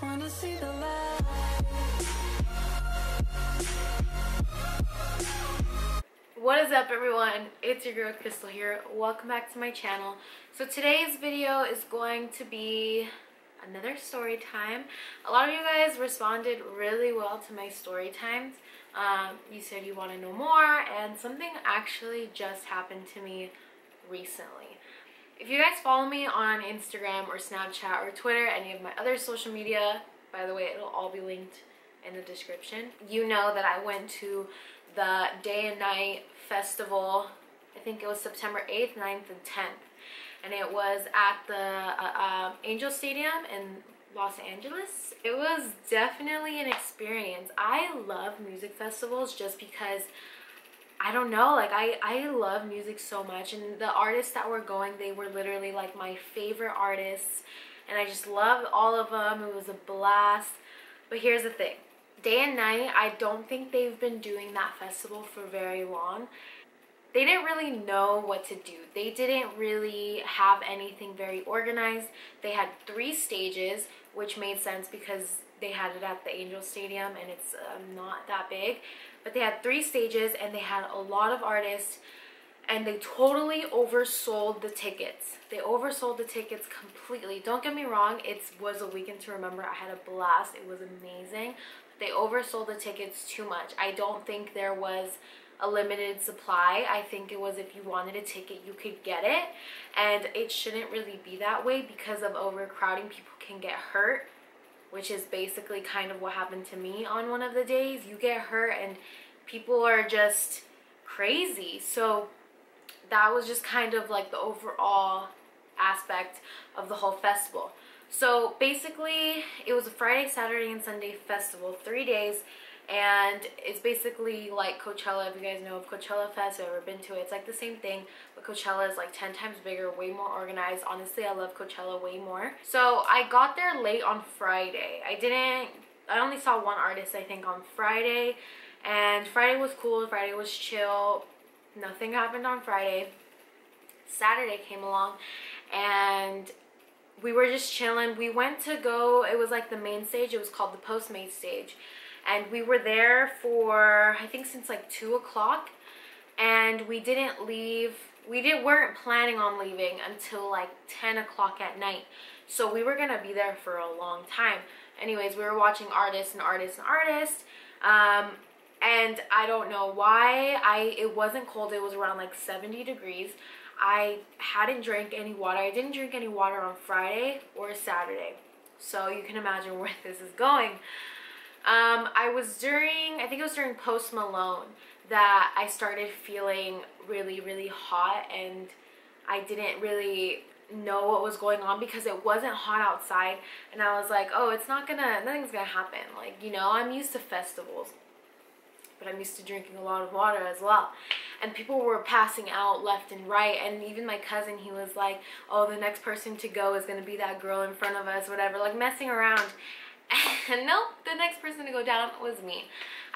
just wanna see the light. What is up, everyone? It's your girl Crystal here. Welcome back to my channel. So today's video is going to be another story time. A lot of you guys responded really well to my story times. You said you want to know more, and something actually just happened to me recently. If you guys follow me on Instagram or Snapchat or Twitter, any of my other social media, by the way, it'll all be linked in the description. You know that I went to the day and night festival. I think it was September 8th, 9th, and 10th. And it was at the Angel Stadium in Los Angeles. It was definitely an experience. I love music festivals just because, I don't know, like I love music so much, and the artists that were going, they were literally like my favorite artists, and I just loved all of them. It was a blast. But here's the thing, day and night, I don't think they've been doing that festival for very long. They didn't really know what to do. They didn't really have anything very organized. They had 3 stages, which made sense because they had it at the Angel Stadium and it's not that big. But they had 3 stages and they had a lot of artists, and they totally oversold the tickets. They oversold the tickets completely. Don't get me wrong, it was a weekend to remember. I had a blast. It was amazing. They oversold the tickets too much. I don't think there was a limited supply. I think it was if you wanted a ticket, you could get it. And it shouldn't really be that way because of overcrowding. People can get hurt, which is basically kind of what happened to me on one of the days. You get hurt and people are just crazy. So that was just kind of like the overall aspect of the whole festival. So basically it was a Friday, Saturday, and Sunday festival, 3 days. And it's basically like Coachella. If you guys know of Coachella Fest, I've ever been to it, it's like the same thing, but Coachella is like 10 times bigger, way more organized. Honestly, I love Coachella way more. So I got there late on Friday. I only saw one artist, I think, on Friday, and Friday was cool. Friday was chill. Nothing happened on Friday. Saturday came along and we were just chilling. We went to go, it was like the main stage. It was called the Postmate stage. And we were there for, I think, since like 2 o'clock, and we didn't leave. We weren't planning on leaving until like 10 o'clock at night. So we were gonna be there for a long time. Anyways, we were watching artists and artists and artists. And I don't know why, it wasn't cold. It was around like 70 degrees. I hadn't drank any water. I didn't drink any water on Friday or Saturday. So you can imagine where this is going. I think it was during Post Malone that I started feeling really, really hot, and I didn't really know what was going on because it wasn't hot outside, and I was like, oh, nothing's gonna happen. Like, you know, I'm used to festivals, but I'm used to drinking a lot of water as well. And people were passing out left and right, and even my cousin, he was like, oh, the next person to go is gonna be that girl in front of us, whatever, like messing around. And nope, the next person to go down was me.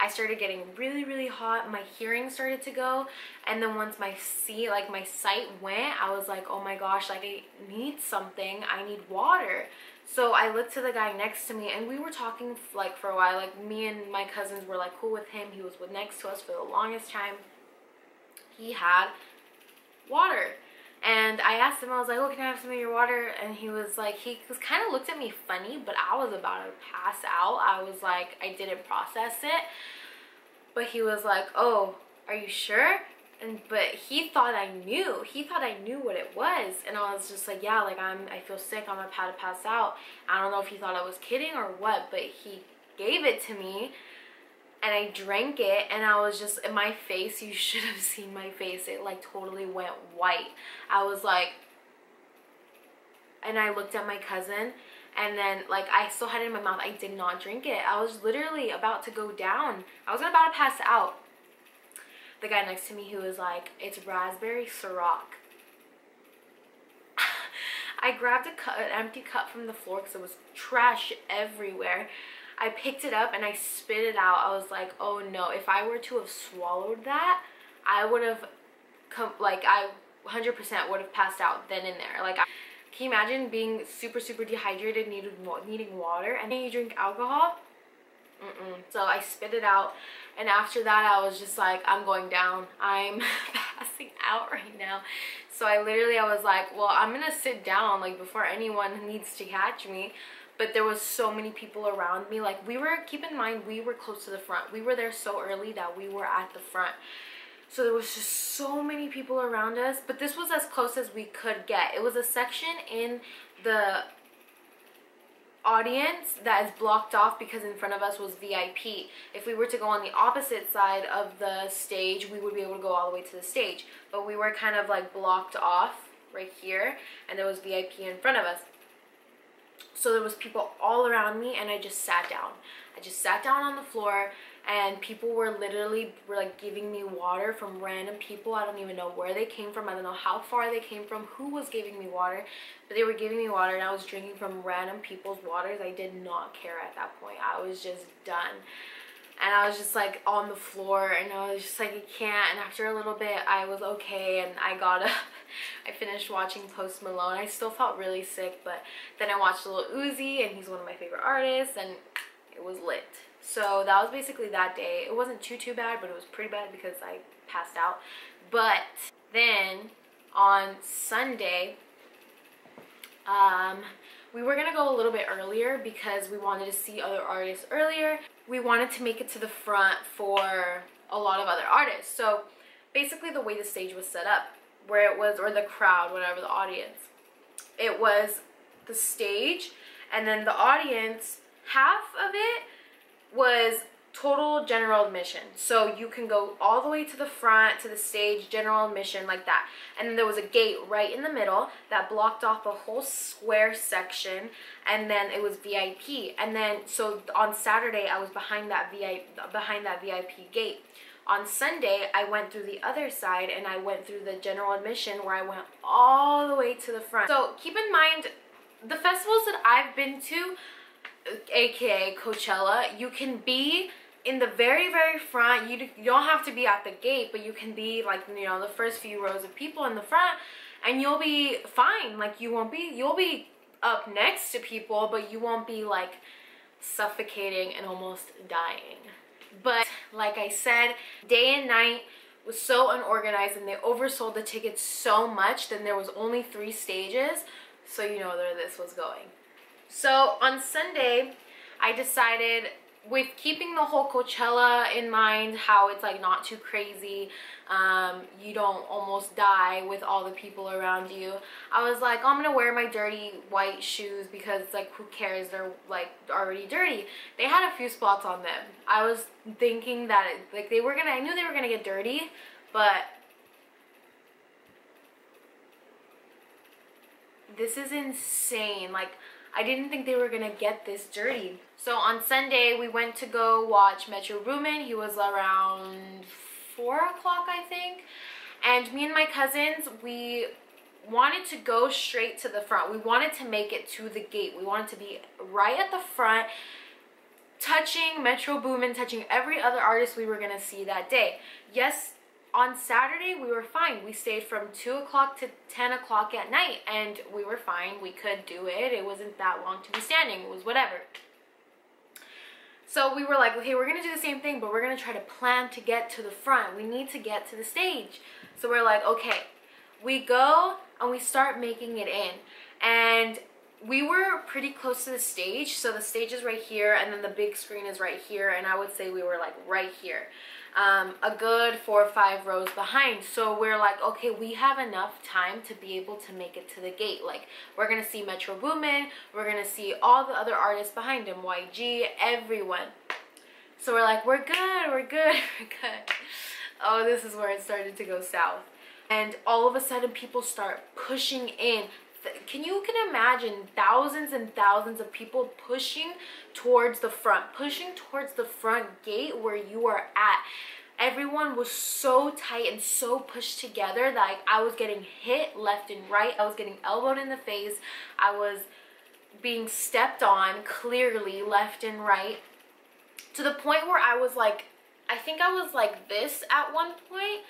I started getting really, really hot. My hearing started to go, and then once my sight went, I was like, oh my gosh, like I need something. I need water. So I looked to the guy next to me, and we were talking like for a while. Like, me and my cousins were like cool with him. He was next to us for the longest time. He had water. And I asked him, I was like, oh, can I have some of your water? And he was like, he kind of looked at me funny, but I was about to pass out. I was like, I didn't process it. But he was like, oh, are you sure? But he thought I knew. He thought I knew what it was. And I was just like, yeah, like I feel sick. I'm about to pass out. I don't know if he thought I was kidding or what, but he gave it to me. And I drank it, and I was just, in my face, you should have seen my face. It like totally went white. I was like, and I looked at my cousin, and then like I still had it in my mouth. I did not drink it. I was literally about to go down. I was about to pass out. The guy next to me, he was like, it's raspberry Ciroc. I grabbed an empty cup from the floor because it was trash everywhere. I picked it up and I spit it out. I was like, oh no, if I were to have swallowed that, I would have, I 100% would have passed out then and there. Like, Can you imagine being super dehydrated, needing water, and then you drink alcohol? So I spit it out, and after that I was just like, I'm going down, I'm passing out right now. So I was like, well, I'm gonna sit down, like, before anyone needs to catch me. But there was so many people around me. Like, keep in mind, we were close to the front. We were there so early that we were at the front. So there was just so many people around us, but this was as close as we could get. It was a section in the audience that is blocked off because in front of us was VIP. If we were to go on the opposite side of the stage, we would be able to go all the way to the stage. But we were kind of like blocked off right here, and there was VIP in front of us. So there was people all around me, and I just sat down. I just sat down on the floor, and people were like giving me water from random people. I don't even know where they came from. I don't know how far they came from, who was giving me water, but they were giving me water, and I was drinking from random people's waters. I did not care at that point. I was just done. And I was just like on the floor, and I was just like, I can't. And after a little bit, I was okay, and I got up. I finished watching Post Malone. I still felt really sick, but then I watched Lil Uzi, and he's one of my favorite artists, and it was lit. So that was basically that day. It wasn't too bad, but it was pretty bad because I passed out. But then on Sunday, we were gonna go a little bit earlier because we wanted to see other artists earlier. We wanted to make it to the front for a lot of other artists. So basically the way the stage was set up, where it was, or the crowd, whatever, the audience, it was the stage, and then the audience, half of it was total general admission. So you can go all the way to the front, to the stage, general admission, like that. And then there was a gate right in the middle that blocked off a whole square section, and then it was VIP. And then, so on Saturday, I was behind that VIP gate. On Sunday, I went through the other side, and I went through the general admission, where I went all the way to the front. So keep in mind, the festivals that I've been to, aka Coachella, you can be in the very front. You don't have to be at the gate, but you can be like, you know, the first few rows of people in the front, and you'll be fine. Like, you'll be up next to people, but you won't be like suffocating and almost dying. But like I said, day and night was so unorganized, and they oversold the tickets so much. Then there was only 3 stages, so you know where this was going. So on Sunday, I decided, with keeping the whole Coachella in mind, how it's like not too crazy, you don't almost die with all the people around you, I was like, oh, I'm gonna wear my dirty white shoes because, like, who cares, they're like already dirty. They had a few spots on them. I was thinking that like I knew they were gonna get dirty, but this is insane. Like, I didn't think they were gonna get this dirty. So on Sunday, we went to go watch Metro Boomin. He was around 4 o'clock, I think. And me and my cousins, we wanted to go straight to the front. We wanted to make it to the gate. We wanted to be right at the front, touching Metro Boomin, touching every other artist we were gonna see that day. Yes, on Saturday, we were fine. We stayed from 2 o'clock to 10 o'clock at night, and we were fine. We could do it. It wasn't that long to be standing. It was whatever. So we were like, okay, we're going to do the same thing, but we're going to try to plan to get to the front. We need to get to the stage. So we're like, okay. We go, and we start making it in. And we were pretty close to the stage. So the stage is right here, and then the big screen is right here. And I would say we were like right here. A good 4 or 5 rows behind. So we're like, okay, we have enough time to be able to make it to the gate. Like, we're gonna see Metro Boomin, we're gonna see all the other artists behind him, YG, everyone. So we're like, we're good, we're good, we're good. Oh, this is where it started to go south. And all of a sudden, people start pushing in. Can you imagine thousands and thousands of people pushing towards the front gate where you are at. Everyone was so tight and so pushed together that, like, I was getting hit left and right. I was getting elbowed in the face. I was being stepped on clearly left and right, to the point where I was like, I think I was like this at one point,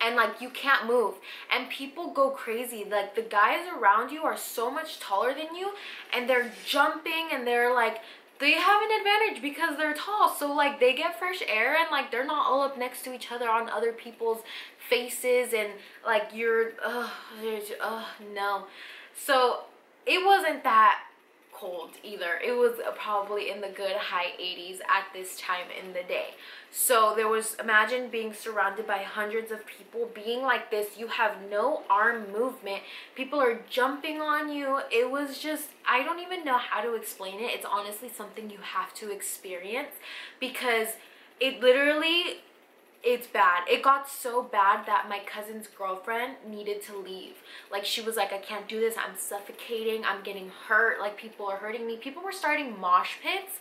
and like you can't move, and people go crazy. Like the guys around you are so much taller than you, and they're jumping, and they're like, they have an advantage because they're tall, so like they get fresh air, and like they're not all up next to each other on other people's faces, and like you're no. So it wasn't that cold either. It was probably in the good high 80s at this time in the day. So there was, imagine being surrounded by hundreds of people, being like this. You have no arm movement, people are jumping on you. It was just, I don't even know how to explain it. It's honestly something you have to experience, because it literally, it's bad. It got so bad that my cousin's girlfriend needed to leave. Like she was like, I can't do this, I'm suffocating, I'm getting hurt, like people are hurting me. People were starting mosh pits,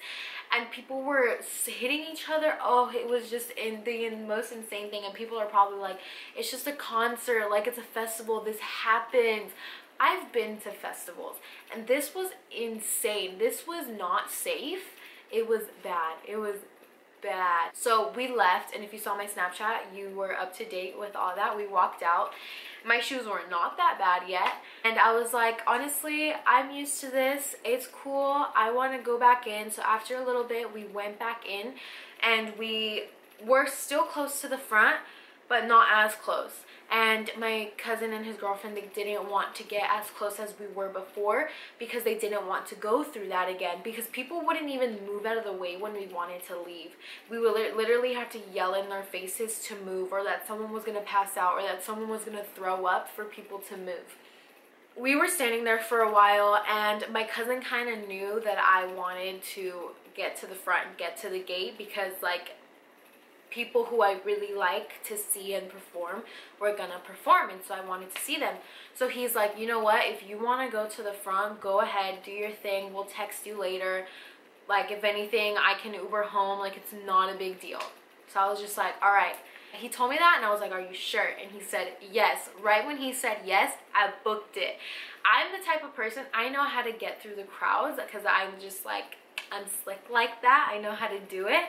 and people were hitting each other. Oh, it was just the most insane thing. And people are probably like, it's just a concert, like it's a festival, this happens. I've been to festivals, and this was insane. This was not safe. It was bad. It was bad. So we left, and if you saw my Snapchat, you were up to date with all that. We walked out. My shoes were not that bad yet, and I was like, honestly, I'm used to this. It's cool. I want to go back in. So after a little bit, we went back in, and we were still close to the front, but not as close. And my cousin and his girlfriend, they didn't want to get as close as we were before, because they didn't want to go through that again, because people wouldn't even move out of the way when we wanted to leave. We would literally have to yell in their faces to move, or that someone was going to pass out, or that someone was going to throw up for people to move. We were standing there for a while, and my cousin kind of knew that I wanted to get to the front, get to the gate, because like people who I really like to see and perform were gonna perform, and so I wanted to see them. So he's like, you know what, if you want to go to the front, go ahead, do your thing, we'll text you later. Like if anything, I can Uber home, like it's not a big deal. So I was just like, all right. He told me that, and I was like, are you sure? And he said yes. Right when he said yes, I booked it. I'm the type of person, I know how to get through the crowds, because I'm just like, I'm slick like that. I know how to do it.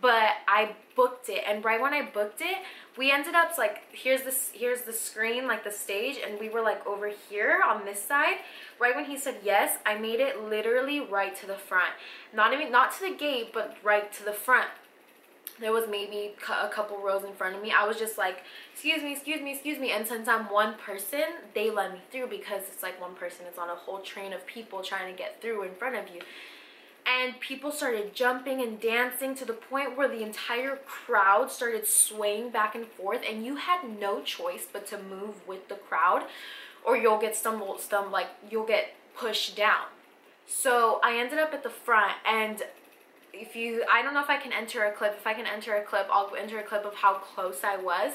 But I booked it, and right when I booked it, we ended up like, here's the screen, like the stage, and we were like over here on this side. Right when he said yes, I made it literally right to the front. Not to the gate, but right to the front. There was maybe a couple rows in front of me. I was just like, excuse me, excuse me, excuse me. And since I'm one person, they let me through, because it's like one person is on a whole train of people trying to get through in front of you. And people started jumping and dancing to the point where the entire crowd started swaying back and forth, and you had no choice but to move with the crowd, or you'll get like you'll get pushed down. So I ended up at the front, and I don't know if I can enter a clip. If I can enter a clip, I'll enter a clip of how close I was.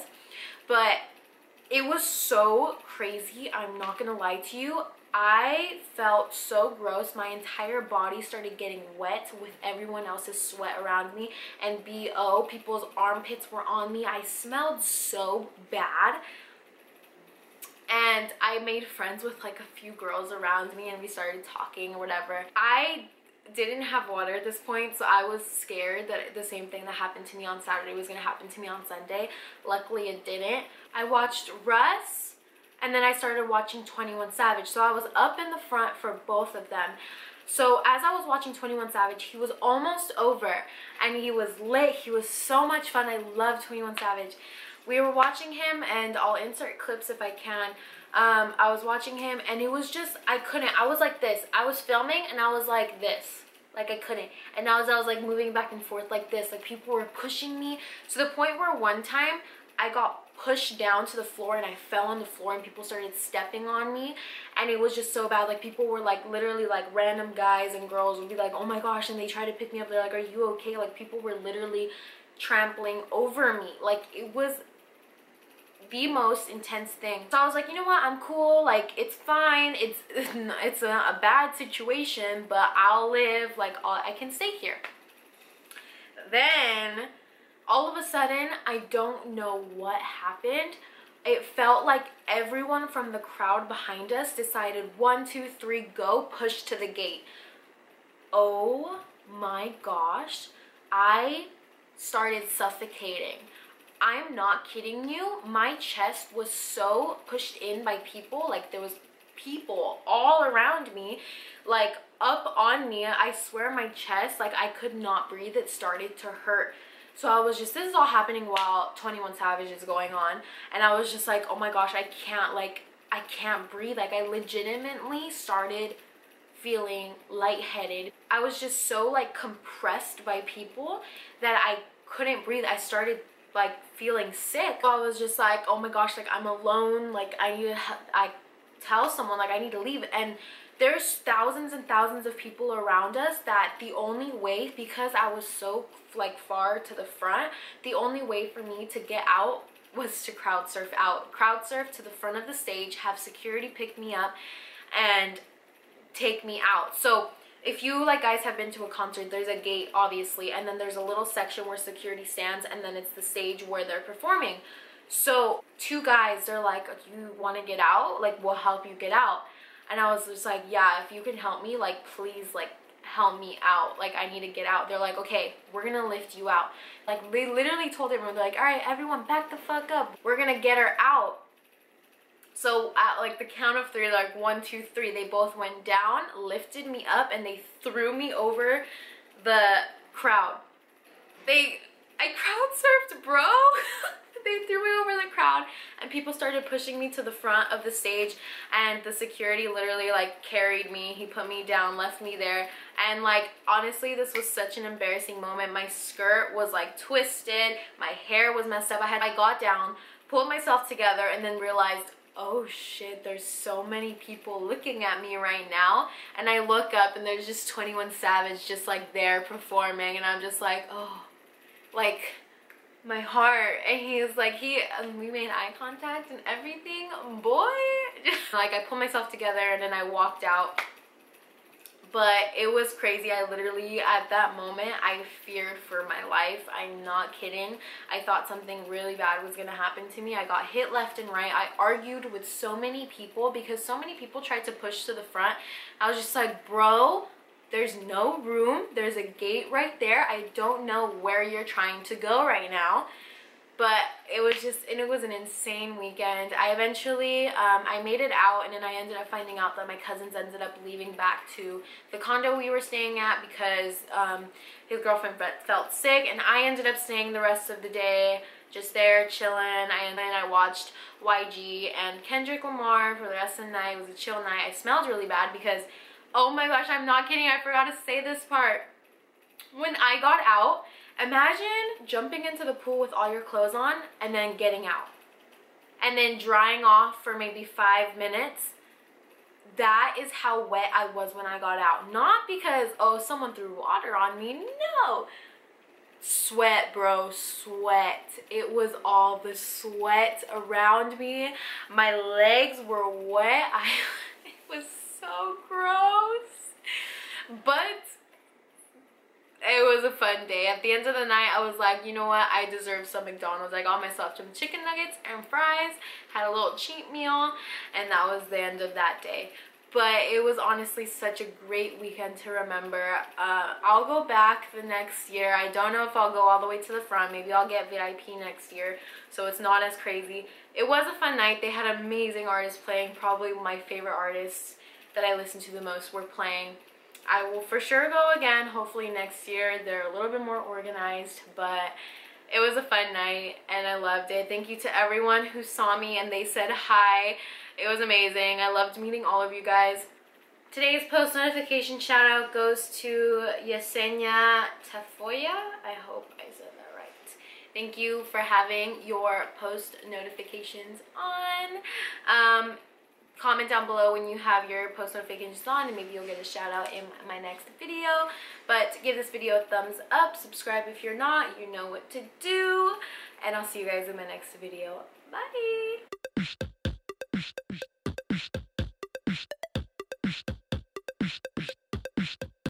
But it was so crazy, I'm not gonna lie to you. I felt so gross. My entire body started getting wet with everyone else's sweat around me, and BO, people's armpits were on me. I smelled so bad. And I made friends with like a few girls around me, and we started talking or whatever. I didn't have water at this point, so I was scared that the same thing that happened to me on Saturday was gonna happen to me on Sunday. Luckily it didn't. I watched Russ, and then I started watching 21 Savage. So I was up in the front for both of them. So as I was watching 21 Savage, he was almost over, and he was lit. He was so much fun. I love 21 Savage. We were watching him, and I'll insert clips if I can. I was watching him, and it was just, I couldn't. I was like this. I was filming, and I was like this. Like I couldn't. And I was like moving back and forth like this. Like people were pushing me to the point where one time I got pushed down to the floor, and I fell on the floor, and people started stepping on me, and it was just so bad. Like people were like literally like random guys and girls would be like, oh my gosh, and they try to pick me up. They're like, are you okay? Like people were literally trampling over me. Like it was the most intense thing. So I was like, you know what, I'm cool, like it's fine, it's a bad situation, but I'll live, like I can stay here. Then all of a sudden, I don't know what happened. It felt like everyone from the crowd behind us decided 1, 2, 3, go, push to the gate. Oh my gosh, I started suffocating. I'm not kidding you, my chest was so pushed in by people. Like there was people all around me, like up on me. I swear my chest, like I could not breathe. It started to hurt. So I was just, this is all happening while 21 Savage is going on, and I was just like, oh my gosh, I can't breathe. Like I legitimately started feeling lightheaded. I was just so like compressed by people that I couldn't breathe. I started like feeling sick. So I was just like, oh my gosh, like I'm alone. Like I tell someone like I need to leave. And there's thousands and thousands of people around us that the only way, because I was so like far to the front, the only way for me to get out was to crowd surf out. Crowd surf to the front of the stage, have security pick me up and take me out. So if you like guys have been to a concert, there's a gate obviously, and then there's a little section where security stands, and then it's the stage where they're performing. So two guys, they're like, you want to get out? Like we'll help you get out. And I was just like, yeah, if you can help me, like please, like help me out. Like I need to get out. They're like, okay, we're gonna lift you out. Like they literally told everyone, they're like, all right, everyone back the fuck up, we're gonna get her out. So at like the count of three, like 1, 2, 3, they both went down, lifted me up, and they threw me over the crowd. I crowd surfed, bro. They threw me over the crowd, and people started pushing me to the front of the stage, and the security literally like carried me. He put me down, left me there, and like honestly this was such an embarrassing moment. My skirt was like twisted, my hair was messed up. I got down, pulled myself together, and then realized, oh shit, there's so many people looking at me right now. And I look up and there's just 21 Savage just like there performing, and I'm just like, oh, like my heart. And he's like, we made eye contact and everything, boy. Like I pulled myself together and then I walked out. But it was crazy. I literally, at that moment, I feared for my life. I'm not kidding. I thought something really bad was gonna happen to me. I got hit left and right. I argued with so many people because so many people tried to push to the front. I was just like, bro, there's no room. There's a gate right there. I don't know where you're trying to go right now. But it was just, and it was an insane weekend. I eventually, I made it out, and then I ended up finding out that my cousins ended up leaving back to the condo we were staying at because his girlfriend felt sick, and I ended up staying the rest of the day just there chilling. And then I watched YG and Kendrick Lamar for the rest of the night. It was a chill night. I smelled really bad because, oh my gosh, I'm not kidding, I forgot to say this part. When I got out, imagine jumping into the pool with all your clothes on and then getting out and then drying off for maybe 5 minutes. That is how wet I was when I got out. Not because, oh, someone threw water on me. No. Sweat, bro, sweat. It was all the sweat around me. My legs were wet. It was so gross. But it was a fun day. At the end of the night, I was like, you know what? I deserve some McDonald's. I got myself some chicken nuggets and fries, had a little cheat meal, and that was the end of that day. But it was honestly such a great weekend to remember. I'll go back the next year. I don't know if I'll go all the way to the front. Maybe I'll get VIP next year, so it's not as crazy. It was a fun night. They had amazing artists playing. Probably my favorite artists that I listen to the most were playing. I will for sure go again, hopefully next year. They're a little bit more organized, but it was a fun night and I loved it. Thank you to everyone who saw me and they said hi. It was amazing. I loved meeting all of you guys. Today's post notification shout out goes to Yesenia Tafoya. I hope I said that right. Thank you for having your post notifications on. Comment down below when you have your post notifications on and maybe you'll get a shout out in my next video. But give this video a thumbs up, subscribe if you're not, you know what to do, and I'll see you guys in my next video. Bye!